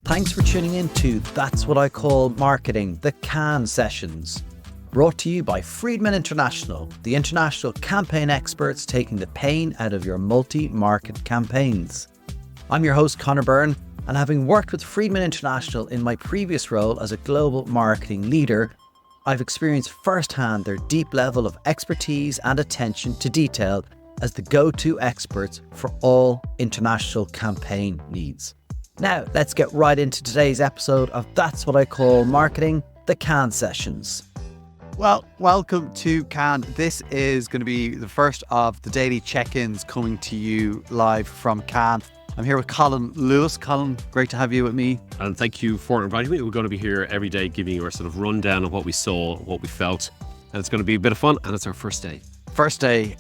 Thanks for tuning in to That's What I Call Marketing, the Cannes Sessions. Brought to you by Freedman International, the international campaign experts taking the pain out of your multi-market campaigns. I'm your host, Conor Byrne, and having worked with Freedman International in my previous role as a global marketing leader, I've experienced firsthand their deep level of expertise and attention to detail as the go-to experts for all international campaign needs. Now, let's get right into today's episode of That's What I Call Marketing, the Cannes Sessions. Well, welcome to Cannes. This is going to be the first of the daily check-ins coming to you live from Cannes. I'm here with Colin Lewis. Colin, great to have you with me. And thank you for inviting me. We're going to be here every day giving you our sort of rundown of what we saw, what we felt. And it's going to be a bit of fun, and it's our first day. First day,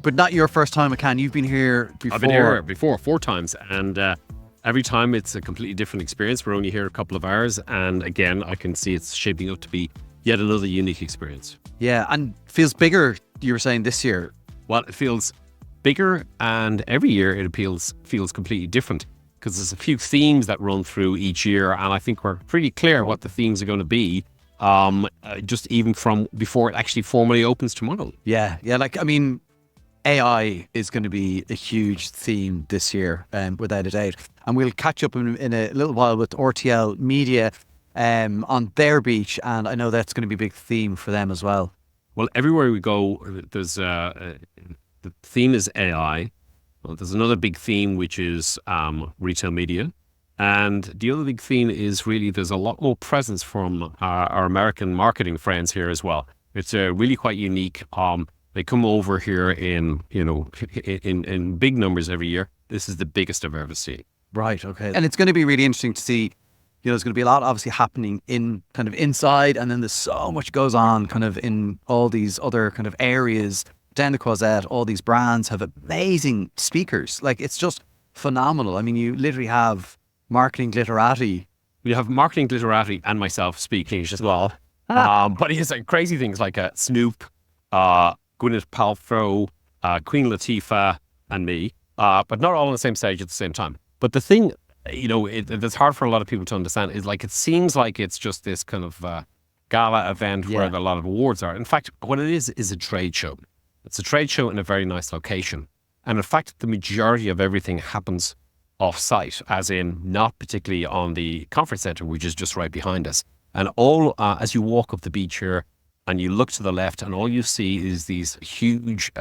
but not your first time at Cannes. You've been here before. I've been here before 4 times, and every time it's a completely different experience. We're only here a couple of hours, and again, I can see it's shaping up to be yet another unique experience. Yeah, and feels bigger, you were saying, this year. Well, it feels bigger, and every year it feels completely different because there's a few themes that run through each year, and I think we're pretty clear what the themes are going to be, just even from before it actually formally opens tomorrow. Yeah, AI is going to be a huge theme this year, without a doubt. And we'll catch up in a little while with RTL Media on their beach, and I know that's going to be a big theme for them as well. Well, everywhere we go, there's the theme is AI. Well, there's another big theme, which is retail media. And the other big theme is really there's a lot more presence from our American marketing friends here as well. It's really quite unique. They come over here in big numbers every year. This is the biggest I've ever seen. Right. Okay. And it's going to be really interesting to see. There's going to be a lot obviously happening in kind of inside, and then there's so much goes on kind of in all these other kind of areas down the Croisette. All these brands have amazing speakers. Like, it's just phenomenal. I mean, you literally have marketing glitterati. You have marketing glitterati and myself speaking as well. But he has like crazy things like Snoop, Gwyneth Paltrow, Queen Latifah, and me, but not all on the same stage at the same time. But the thing, that's hard for a lot of people to understand is like it seems like it's just this kind of gala event where a lot of awards are. In fact, what it is a trade show. It's a trade show in a very nice location. And in fact, the majority of everything happens off-site, as in not particularly on the conference center, which is just right behind us. And all as you walk up the beach here, and you look to the left, and all you see is these huge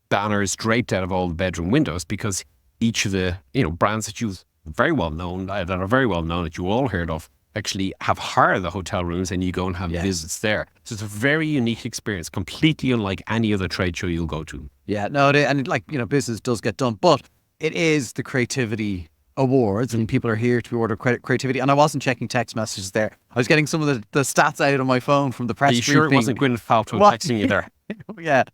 banners draped out of all the bedroom windows, because each of the brands that you've very well known, that are very well known, that you all heard of, actually have hired the hotel rooms, and you go and have visits there. So it's a very unique experience, completely unlike any other trade show you'll go to. Yeah, no, business does get done, but it is the creativity awards, and people are here to reward creativity. And I wasn't checking text messages there. I was getting some of the stats out on my phone from the press briefing. Are you sure it wasn't Gwyneth Paltrow texting you there? Yeah.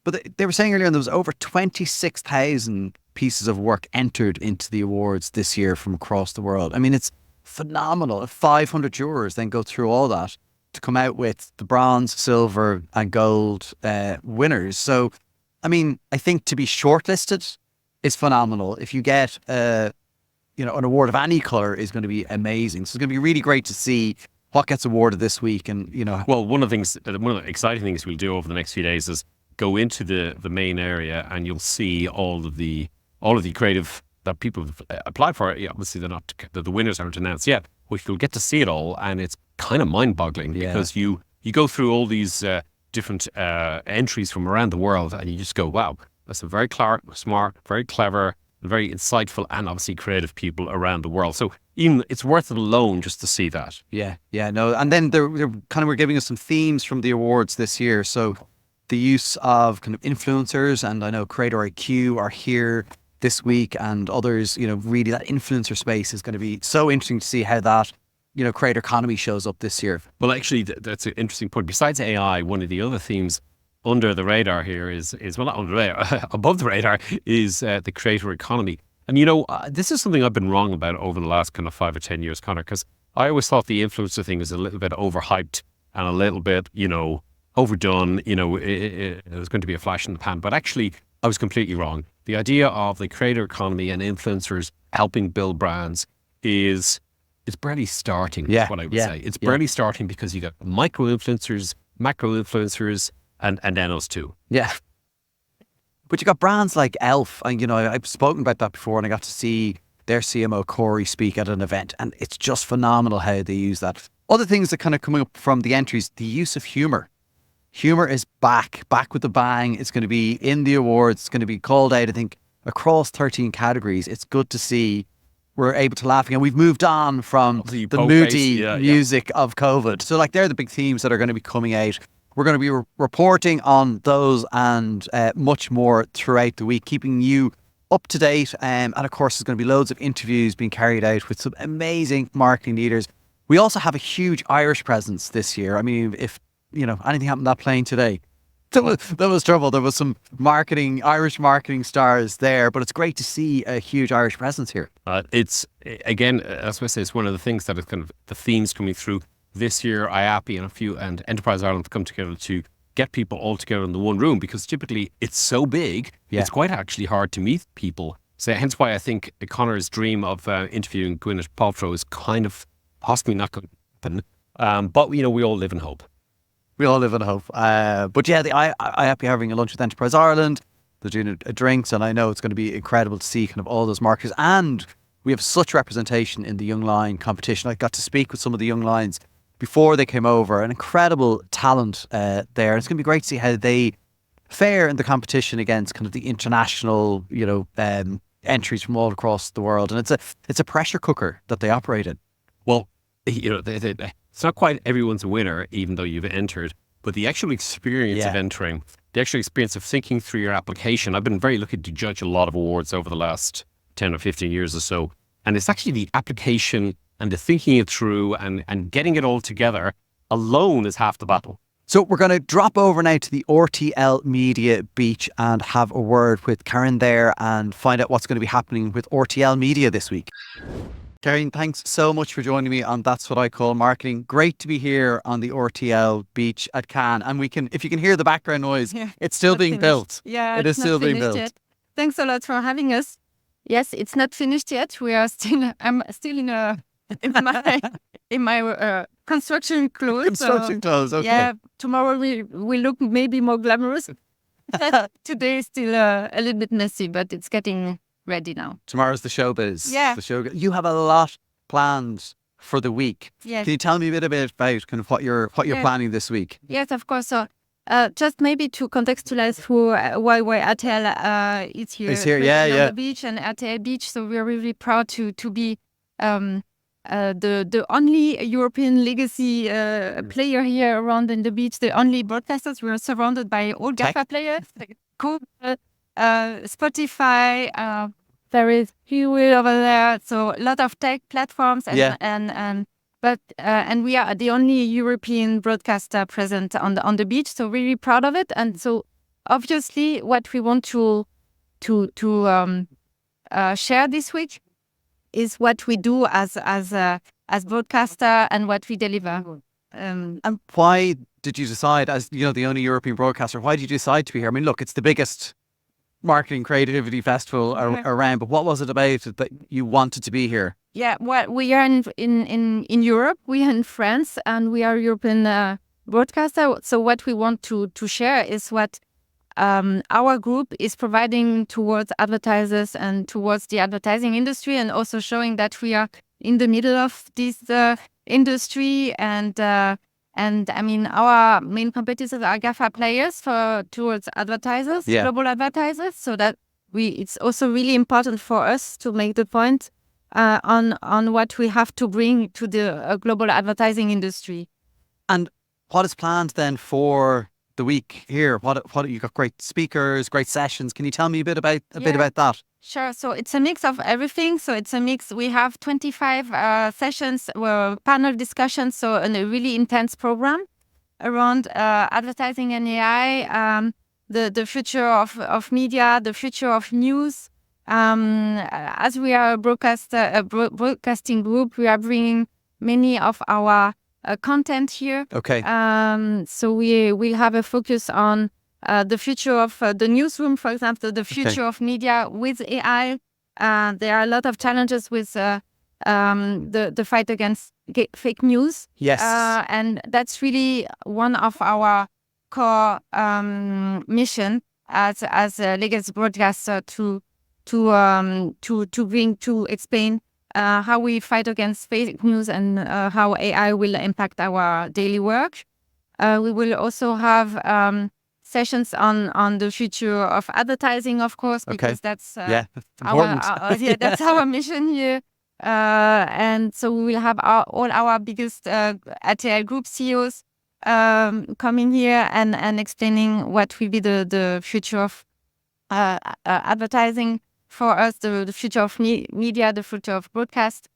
But they were saying earlier, there was over 26,000 pieces of work entered into the awards this year from across the world. I mean, it's phenomenal. If 500 jurors then go through all that to come out with the bronze, silver and gold winners. So, I mean, I think to be shortlisted is phenomenal. If you get an award of any colour is going to be amazing. So it's going to be really great to see what gets awarded this week. And well, one of the exciting things we'll do over the next few days is go into the main area, and you'll see all of the creative that people have applied for. Obviously, the winners aren't announced yet, but you'll get to see it all, and it's kind of mind-boggling because you go through all these different entries from around the world, and you just go, wow. There's some very smart, very clever, very insightful, and obviously creative people around the world. So even it's worth it alone just to see that. Yeah, no. And then they're kind of were giving us some themes from the awards this year. So the use of kind of influencers, and I know Creator IQ are here this week, and others. Really that influencer space is going to be so interesting to see how that creator economy shows up this year. Well, actually, that's an interesting point. Besides AI, one of the other themes under the radar here is well, not under the radar, above the radar is the creator economy. And this is something I've been wrong about over the last kind of 5 or 10 years, Conor, because I always thought the influencer thing was a little bit overhyped and a little bit, overdone. It was going to be a flash in the pan, but actually I was completely wrong. The idea of the creator economy and influencers helping build brands is it's barely starting. Yeah, Is what I would yeah, say. It's yeah. barely starting because you got micro influencers, macro influencers, and then us too. Yeah. But you got brands like Elf, and I've spoken about that before, and I got to see their CMO Corey speak at an event, and it's just phenomenal how they use that. Other things that kind of coming up from the entries, the use of humor. Humor is back with a bang. It's going to be in the awards. It's going to be called out, I think, across 13 categories. It's good to see we're able to laugh again. We've moved on from Obviously, the both moody face, yeah. music of COVID. So like they're the big themes that are going to be coming out. We're going to be reporting on those and much more throughout the week, keeping you up to date. And of course, there's going to be loads of interviews being carried out with some amazing marketing leaders. We also have a huge Irish presence this year. I mean, if anything happened on that plane today, there was trouble. There was some Irish marketing stars there, but it's great to see a huge Irish presence here. It's again, as I say, it's one of the things that is kind of the themes coming through this year. IAPI and Enterprise Ireland have come together to get people all together in the one room, because typically it's so big, it's quite actually hard to meet people. So hence why I think Conor's dream of interviewing Gwyneth Paltrow is kind of possibly not going to happen. But we all live in hope. We all live in hope. But yeah, I have been having a lunch with Enterprise Ireland. They're doing a drinks, and I know it's going to be incredible to see kind of all those marketers. And we have such representation in the Young Lion competition. I got to speak with some of the Young Lions before they came over. An incredible talent there. It's going to be great to see how they fare in the competition against kind of the international, entries from all across the world. And it's a pressure cooker that they operate in. Well, it's not quite everyone's a winner, even though you've entered, but the actual experience of entering, the actual experience of thinking through your application. I've been very lucky to judge a lot of awards over the last 10 or 15 years or so. And it's actually the application and the thinking it through and getting it all together alone is half the battle. So we're going to drop over now to the RTL Media Beach and have a word with Karen there and find out what's going to be happening with RTL Media this week. Karen, thanks so much for joining me on That's What I Call Marketing. Great to be here on the RTL Beach at Cannes. And if you can hear the background noise, it's still being built. Yeah, it is still being built. Yet. Thanks a lot for having us. Yes, it's not finished yet. I'm still in my construction clothes. Construction clothes, okay. Yeah, tomorrow we look maybe more glamorous. Today is still a little bit messy, but it's getting ready now. Tomorrow's the showbiz. Yeah. You have a lot planned for the week. Yes. Can you tell me a bit about kind of what you're planning this week? Yes, of course. So just maybe to contextualize why RTL is here. It's here, on yeah. the beach and RTL Beach. So we're really proud to be the only European legacy player here around in the beach, the only broadcasters. We are surrounded by all GAFA players, like Google, Spotify, there is Fuel over there, so a lot of tech platforms, and we are the only European broadcaster present on the beach. So really proud of it, and so obviously what we want to share this week is what we do as broadcaster and what we deliver. And why did you decide, as the only European broadcaster, why did you decide to be here? I mean, look, it's the biggest marketing creativity festival around, but what was it about it that you wanted to be here? Yeah, well, we are in Europe, we are in France, and we are European broadcaster. So what we want to share is what our group is providing towards advertisers and towards the advertising industry, and also showing that we are in the middle of this industry. And I mean, our main competitors are GAFA players towards advertisers, global advertisers. So that it's also really important for us to make the point on what we have to bring to the global advertising industry. And what is planned then for the week here? What you got? Great speakers, great sessions. Can you tell me a bit about that? Sure. So it's a mix of everything. So it's a mix. We have 25 sessions, panel discussions. So a really intense program around advertising and AI, the future of media, the future of news. As we are a broadcasting group, we are bringing many of our content here. Okay. So we will have a focus on the future of the newsroom, for example, the future of media with AI. There are a lot of challenges with the fight against fake news. Yes. And that's really one of our core mission as a legacy broadcaster to explain how we fight against fake news and how AI will impact our daily work. We will also have sessions on the future of advertising, of course, because that's that's important. that's our mission here. And so we will have all our biggest RTL Group CEOs coming here and explaining what will be the future of advertising for us, the future of media, the future of broadcast.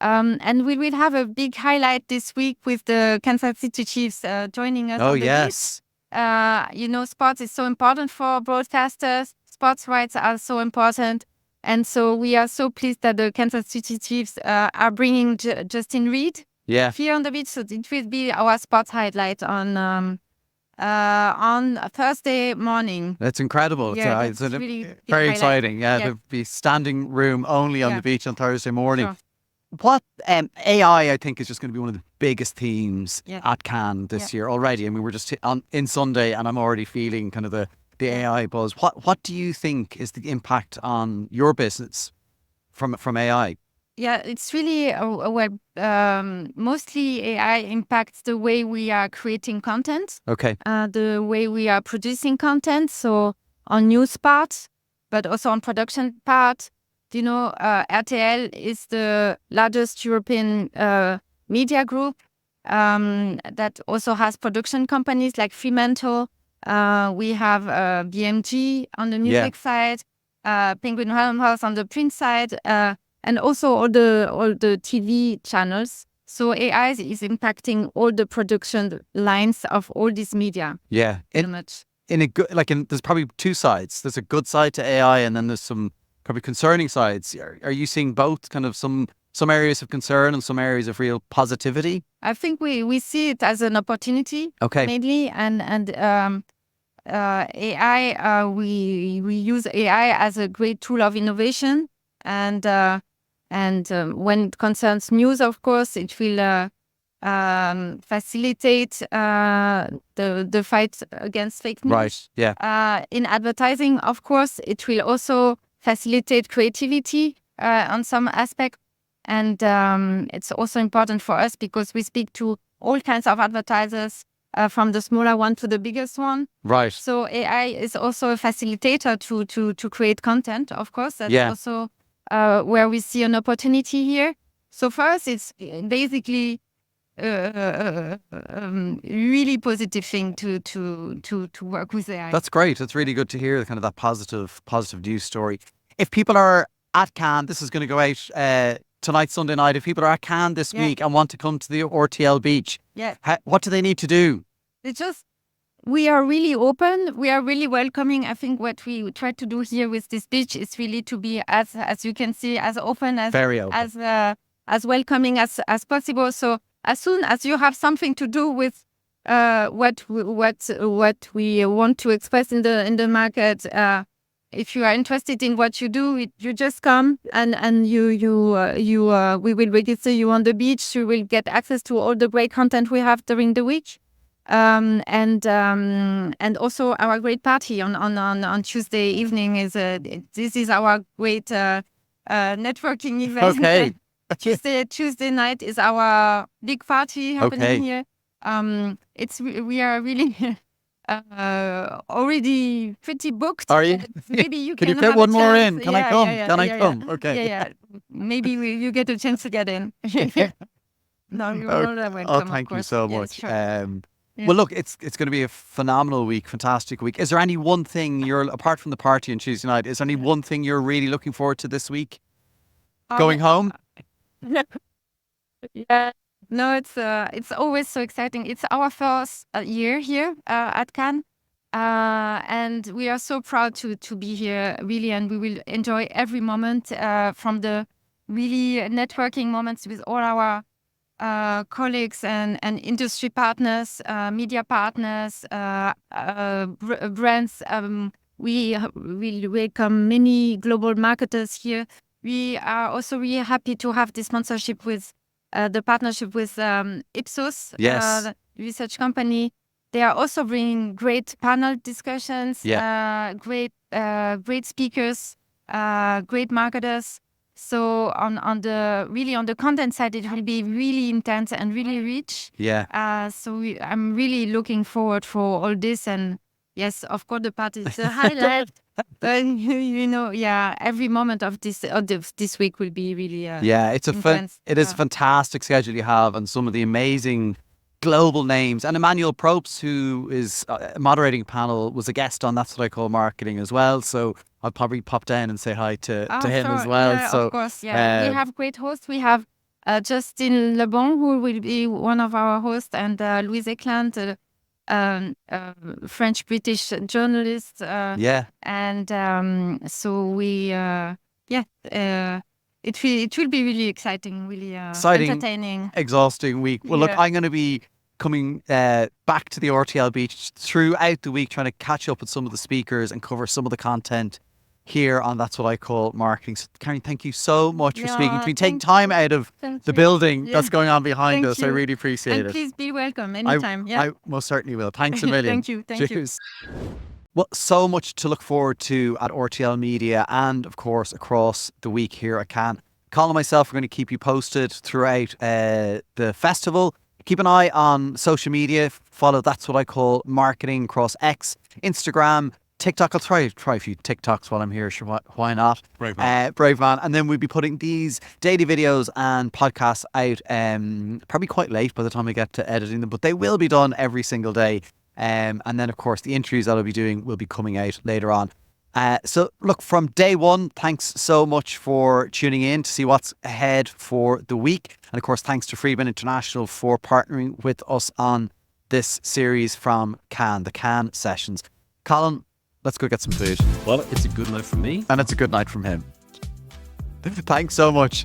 And we will have a big highlight this week with the Kansas City Chiefs joining us. Oh, on the yes. beach. Sports is so important for broadcasters. Sports rights are so important. And so we are so pleased that the Kansas City Chiefs are bringing Justin Reed here on the beach. So it will be our sports highlight on Thursday morning. That's incredible. Yeah, It's that's really very highlight. exciting. Yeah, Yeah. there'll be standing room only on the beach on Thursday morning. Sure. What AI, I think, is just going to be one of the biggest themes Yeah. at Cannes this year already. I mean, we're just in Sunday, and I'm already feeling kind of the AI buzz. What do you think is the impact on your business from AI? Yeah, it's really mostly AI impacts the way we are creating content, Okay. the way we are producing content. So on news part, but also on production part. RTL is the largest European media group that also has production companies like Fremantle. We have BMG on the music side, Penguin Random House on the print side, and also all the TV channels. So AI is impacting all the production lines of all these media. Yeah. Pretty much. There's probably two sides. There's a good side to AI, and then there's some probably concerning sides. Are you seeing both, kind of some areas of concern and some areas of real positivity? I think we see it as an opportunity, mainly, and AI. We use AI as a great tool of innovation, and when it concerns news, of course, it will facilitate the fight against fake news. Right. Yeah. In advertising, of course, it will also facilitate creativity on some aspect. And it's also important for us because we speak to all kinds of advertisers, from the smaller one to the biggest one. Right. So AI is also a facilitator to create content, of course. That's also where we see an opportunity here. So for us, it's basically really positive thing to work with AI. That's great. It's really good to hear kind of that positive news story. If people are at Cannes, this is going to go out tonight, Sunday night. If people are at Cannes this week and want to come to the RTL beach, what do they need to do? We are really open. We are really welcoming. I think what we try to do here with this beach is really to be as you can see, as open as very open, as welcoming as possible. So as soon as you have something to do with what we want to express in the market, if you are interested in what you do, you just come and we will register you on the beach. You will get access to all the great content we have during the week, and also our great party on Tuesday evening this is our great networking event. Okay. Tuesday night is our big party happening here. We are really already pretty booked. Are you? Maybe you can you fit one more in? Can I come? Can I come? Yeah. Okay. Yeah. Maybe you get a chance to get in. No, you're more than welcome. Thank you so much. Sure. Well, look, it's going to be a phenomenal week, fantastic week. Is there any one thing apart from the party on Tuesday night, is there any one thing you're really looking forward to this week? Going home? Yeah. No, it's always so exciting. It's our first year here at Cannes, and we are so proud to be here, really, and we will enjoy every moment, from the really networking moments with all our colleagues and industry partners, media partners, brands. We will welcome many global marketers here we are also really happy to have this sponsorship with the partnership with Ipsos, Yes. the research company. They are also bringing great panel discussions, great speakers, great marketers. So on the content side, it will be really intense and really rich. Yeah. So I'm really looking forward for all this. And yes, of course, the party is a highlight. But every moment of this week will be really It's intense. it is a fantastic schedule you have, and some of the amazing global names. And Emmanuel Probst, who is moderating a panel, was a guest on That's What I Call Marketing as well. So I'll probably pop down and say hi to him Sure. as well. Yeah, So of course, we have great hosts. We have Justin Lebon, who will be one of our hosts, and Louise Ekland, French-British journalist. And so we, it will be really exciting, really entertaining. Exhausting week. Well, look, I'm going to be coming back to the RTL Beach throughout the week, trying to catch up with some of the speakers and cover some of the content here on That's What I Call Marketing. So, Carine, thank you so much for speaking to me. Taking time out of the building that's going on behind us. I really appreciate it. And please be welcome anytime. I most certainly will. Thanks a million. Thank you. Cheers. Well, so much to look forward to at RTL Media and, of course, across the week here at Cannes. Colin and myself are going to keep you posted throughout the festival. Keep an eye on social media. Follow That's What I Call Marketing across X, Instagram, TikTok. I'll try a few TikToks while I'm here. Sure, why not? Brave man. Brave man. And then we'll be putting these daily videos and podcasts out probably quite late by the time we get to editing them, but they will be done every single day. And then, of course, the interviews that I'll be doing will be coming out later on. So, look, from day one, thanks so much for tuning in to see what's ahead for the week. And, of course, thanks to Freedman International for partnering with us on this series from Cannes, the Cannes Sessions. Colin, let's go get some food. Well, it's a good night from me. And it's a good night from him. Thanks so much.